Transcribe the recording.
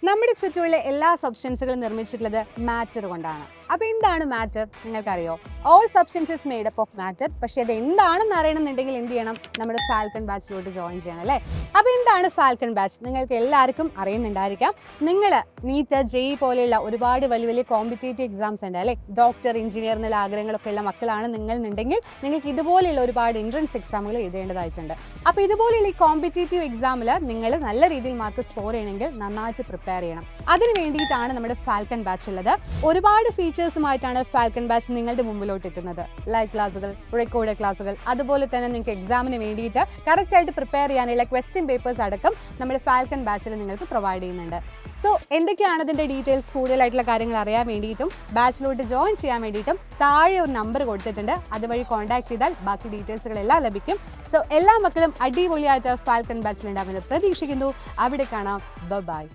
നമ്മുടെ ചുറ്റുമുള്ള എല്ലാ സബ്സ്റ്റൻസുകളും നിർമ്മിച്ചിട്ടുള്ളത് മാറ്റർ കൊണ്ടാണ്. അപ്പോൾ എന്താണ് മാറ്റർ നിങ്ങൾക്കറിയോ? All substances made up of matter. പക്ഷേ അത് എന്താണെന്ന് അറിയണമെന്നുണ്ടെങ്കിൽ എന്ത് ചെയ്യണം? നമ്മുടെ ഫാൽക്കൺ ബാച്ചിലോട്ട് ജോയിൻ ചെയ്യണം അല്ലേ? അപ്പോൾ എന്താണ് ഫാൽക്കൺ ബാച്ച്? നിങ്ങൾക്ക് എല്ലാവർക്കും അറിയുന്നുണ്ടായിരിക്കാം. നിങ്ങൾ നീറ്റ്, JEE പോലെയുള്ള ഒരുപാട് വലിയ വലിയ കോമ്പറ്റേറ്റീവ് എക്സാംസ് ഉണ്ട് അല്ലേ? ഡോക്ടർ, എഞ്ചിനീയർ എന്നുള്ള ആഗ്രഹങ്ങളൊക്കെ ഉള്ള മക്കളാണ് നിങ്ങളുണ്ടെങ്കിൽ നിങ്ങൾക്ക് ഇതുപോലെയുള്ള ഒരുപാട് എൻട്രൻസ് എക്സാമുകൾ എഴുതേണ്ടതായിട്ടുണ്ട്. അപ്പോൾ ഇതുപോലെയുള്ള ഈ കോമ്പറ്റേറ്റീവ് എക്സാമിൽ നിങ്ങൾ നല്ല രീതിയിൽ മാർക്ക് സ്കോർ ചെയ്യണമെങ്കിൽ നന്നായിട്ട് പ്രിപ്പയർ ചെയ്യണം. അതിന് വേണ്ടിയിട്ടാണ് നമ്മുടെ ഫാൽക്കൺ ബാച്ച് ഉള്ളത്. ഒരുപാട് ഫീച്ചേഴ്സുമായിട്ടാണ് ഫാൽക്കൺ ബാച്ച് നിങ്ങളുടെ മുമ്പിലോട്ട് എത്തുന്നത്. ലൈവ് ക്ലാസ്സുകൾ, റെക്കോർഡ് ക്ലാസ്സുകൾ, അതുപോലെ തന്നെ നിങ്ങൾക്ക് എക്സാമിന് വേണ്ടിയിട്ട് കറക്റ്റായിട്ട് പ്രിപ്പയർ ചെയ്യാനുള്ള ക്വസ്റ്റ്യൻ പേപ്പേഴ്സ് അടക്കം നമ്മുടെ ഫാൽക്കൺ ബാച്ചിൽ നിങ്ങൾക്ക് പ്രൊവൈഡ് ചെയ്യുന്നുണ്ട്. സോ എന്തൊക്കെയാണ് അതിൻ്റെ ഡീറ്റെയിൽസ്, കൂടുതലായിട്ടുള്ള കാര്യങ്ങൾ അറിയാൻ വേണ്ടിയിട്ടും ബാച്ചിലോട്ട് ജോയിൻ ചെയ്യാൻ വേണ്ടിയിട്ടും താഴെ ഒരു നമ്പർ കൊടുത്തിട്ടുണ്ട്. അതുവഴി കോൺടാക്ട് ചെയ്താൽ ബാക്കി ഡീറ്റെയിൽസുകളെല്ലാം ലഭിക്കും. സോ എല്ലാ മക്കളും അടിപൊളിയായിട്ട് ഫാൽക്കൺ ബാച്ചിലുണ്ടാകുമെന്ന് പ്രതീക്ഷിക്കുന്നു. അവിടെ കാണാം. ബൈ.